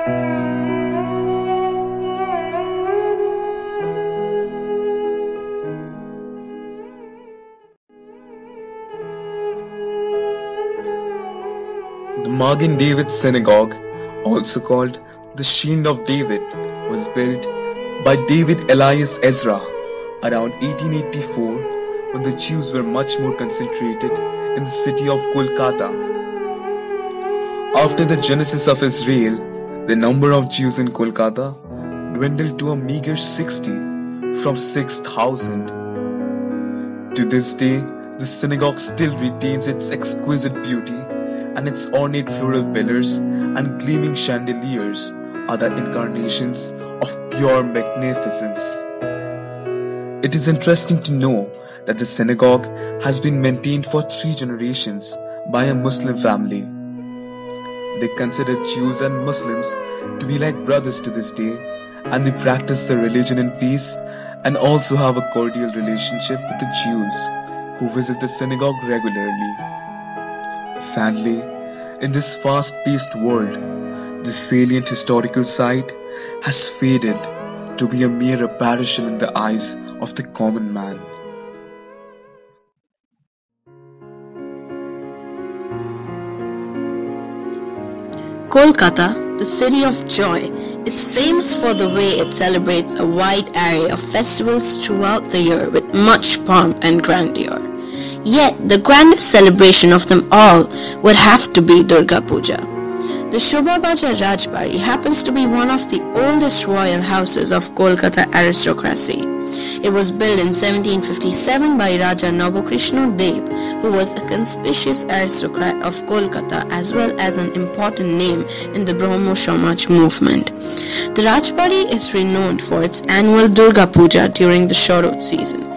The Magen David Synagogue, also called the Shield of David, was built by David Elias Ezra around 1884 when the Jews were much more concentrated in the city of Kolkata. After the genesis of Israel, the number of Jews in Kolkata dwindled to a meager 60 from 6,000. To this day, the synagogue still retains its exquisite beauty, and its ornate floral pillars and gleaming chandeliers are the incarnations of pure magnificence. It is interesting to know that the synagogue has been maintained for 3 generations by a Muslim family. They consider Jews and Muslims to be like brothers to this day, and they practice their religion in peace and also have a cordial relationship with the Jews who visit the synagogue regularly. Sadly, in this fast-paced world, this salient historical site has faded to be a mere apparition in the eyes of the common man. Kolkata, the city of joy, is famous for the way it celebrates a wide array of festivals throughout the year with much pomp and grandeur. Yet, the grandest celebration of them all would have to be Durga Puja. The Shobhabaja Rajbari happens to be one of the oldest royal houses of Kolkata aristocracy. It was built in 1757 by Raja Navakrishna Dev, who was a conspicuous aristocrat of Kolkata as well as an important name in the Brahmo Samaj movement. The Rajbari is renowned for its annual Durga Puja during the Sharad season.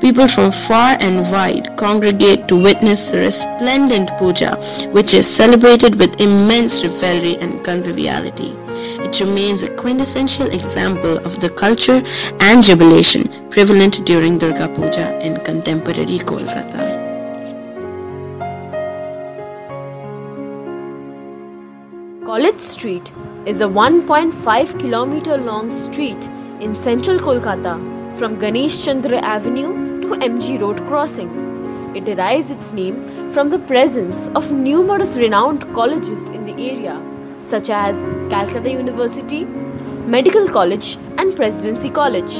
People from far and wide congregate to witness the resplendent puja, which is celebrated with immense revelry and conviviality. It remains a quintessential example of the culture and jubilation prevalent during Durga Puja in contemporary Kolkata. College Street is a 1.5 kilometer long street in central Kolkata from Ganesh Chandra Avenue to MG Road crossing. It derives its name from the presence of numerous renowned colleges in the area, such as Calcutta University, Medical College and Presidency College.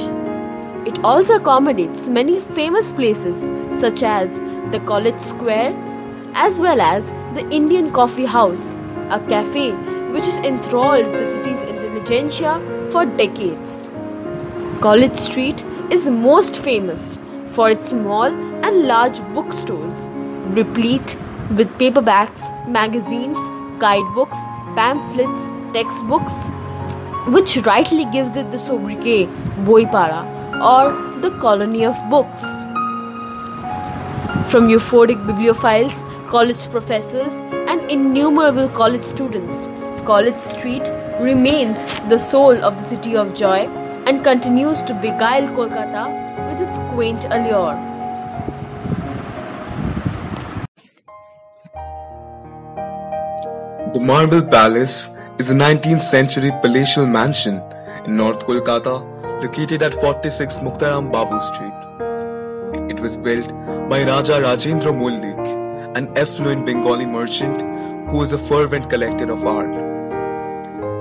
It also accommodates many famous places such as the College Square as well as the Indian Coffee House, a cafe which has enthralled the city's intelligentsia for decades. College Street is most famous for its small and large bookstores, replete with paperbacks, magazines, guidebooks, pamphlets, textbooks, which rightly gives it the sobriquet Boipara or the colony of books. From euphoric bibliophiles, college professors, and innumerable college students, College Street remains the soul of the city of joy and continues to beguile Kolkata with its quaint allure. The Marble Palace is a 19th century palatial mansion in North Kolkata located at 46 Muktaram Babu Street. It was built by Raja Rajendra Mullik, an affluent Bengali merchant who was a fervent collector of art.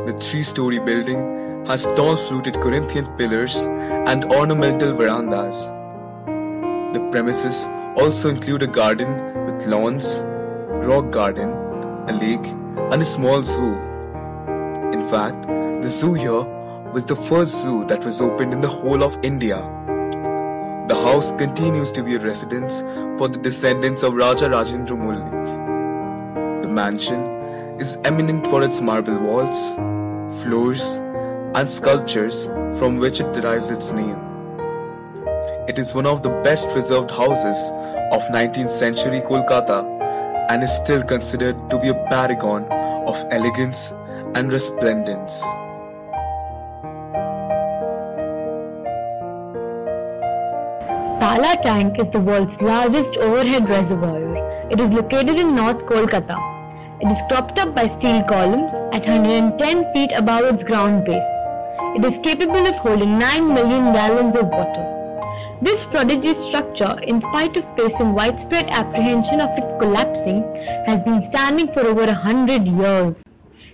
The 3-story building has tall fluted Corinthian pillars and ornamental verandas. The premises also include a garden with lawns, rock garden, a lake, and a small zoo. In fact, the zoo here was the first zoo that was opened in the whole of India. The house continues to be a residence for the descendants of Raja Rajendra Mullik. The mansion is eminent for its marble walls, floors, and sculptures from which it derives its name. It is one of the best preserved houses of 19th century Kolkata and is still considered to be a paragon of elegance and resplendence. Tala Tank is the world's largest overhead reservoir. It is located in North Kolkata. It is propped up by steel columns at 110 feet above its ground base. It is capable of holding 9 million gallons of water. This prodigious structure, in spite of facing widespread apprehension of it collapsing, has been standing for over 100 years.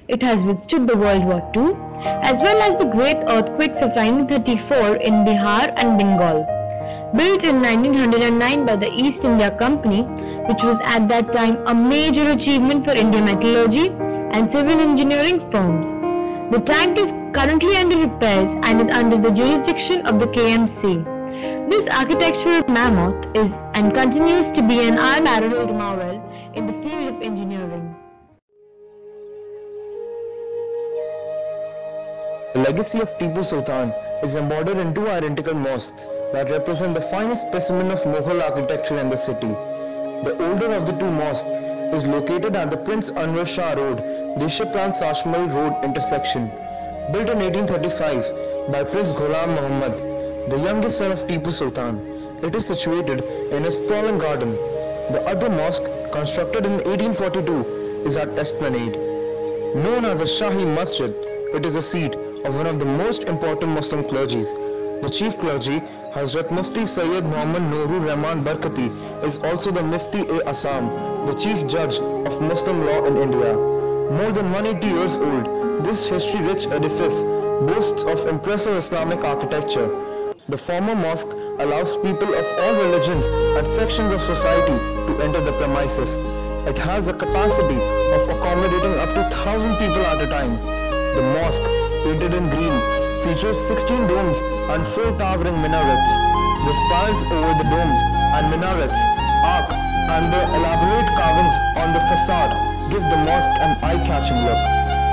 It has withstood the World War II, as well as the great earthquakes of 1934 in Bihar and Bengal. Built in 1909 by the East India Company, which was at that time a major achievement for Indian metallurgy and civil engineering firms. The tank is currently under repairs and is under the jurisdiction of the KMC. This architectural mammoth is and continues to be an unparalleled marvel in the field of engineering. The legacy of Tipu Sultan is embodied in two identical mosques that represent the finest specimen of Mughal architecture in the city. The older of the two mosques is located at the Prince Anwar Shah Road, Deshapran Sashmal Road intersection. Built in 1835 by Prince Ghulam Muhammad, the youngest son of Tipu Sultan. It is situated in a sprawling garden. The other mosque, constructed in 1842, is at Esplanade. Known as the Shahi Masjid, it is the seat of one of the most important Muslim clergies. The chief clergy, Hazrat Mufti Sayyid Muhammad Nurur Rahman Barkati, is also the Mufti-e-Assam, the chief judge of Muslim law in India. More than 180 years old, this history-rich edifice boasts of impressive Islamic architecture. The former mosque allows people of all religions and sections of society to enter the premises. It has a capacity of accommodating up to 1,000 people at a time. The mosque, painted in green, features 16 domes and 4 towering minarets. The spires over the domes and minarets, arc, and the elaborate carvings on the facade give the mosque an eye-catching look.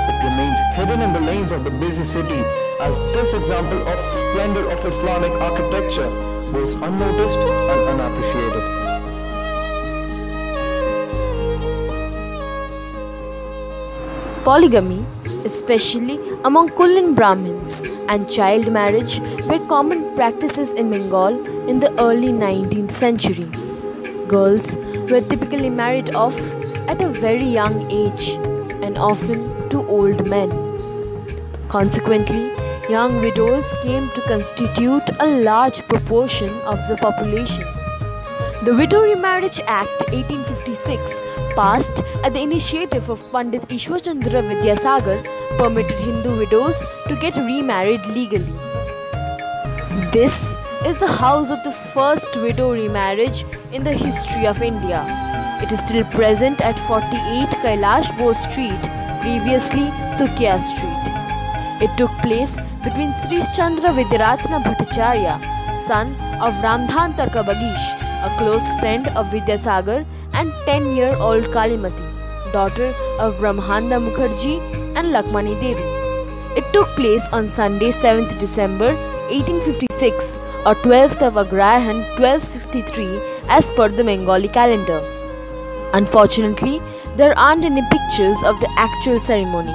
It remains hidden in the lanes of the busy city as this example of splendor of Islamic architecture goes unnoticed and unappreciated. Polygamy, especially among Kulin Brahmins, and child marriage were common practices in Bengal in the early 19th century. Girls were typically married off at a very young age and often to old men. Consequently, young widows came to constitute a large proportion of the population. The Widow Remarriage Act 1856, passed at the initiative of Pandit Ishwar Chandra Vidyasagar, permitted Hindu widows to get remarried legally. This is the house of the first widow remarriage in the history of India. It is still present at 48 Kailash Bose Street, previously Sukiya Street. It took place between Sri Chandra Vidyaratna Bhattacharya, son of Ramdhan Tarka Bagish, a close friend of Vidyasagar, and 10-year-old Kalimati, daughter of Brahmanda Mukherjee and Lakmani Devi. It took place on Sunday 7th December 1856 or 12th of Agrahan 1263 as per the Bengali calendar. Unfortunately, there aren't any pictures of the actual ceremony.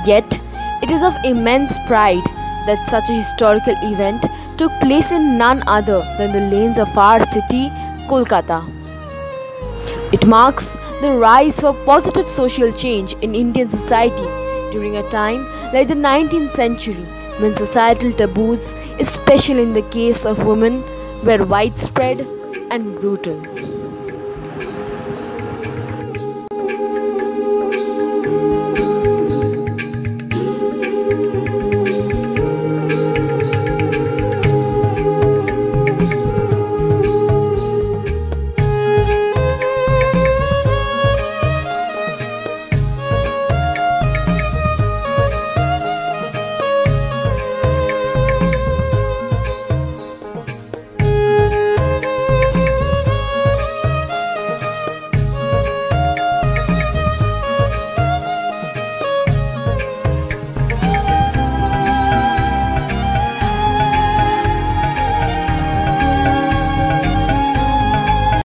Yet, it is of immense pride that such a historical event took place in none other than the lanes of our city, Kolkata. It marks the rise of positive social change in Indian society during a time like the 19th century when societal taboos, especially in the case of women, were widespread and brutal.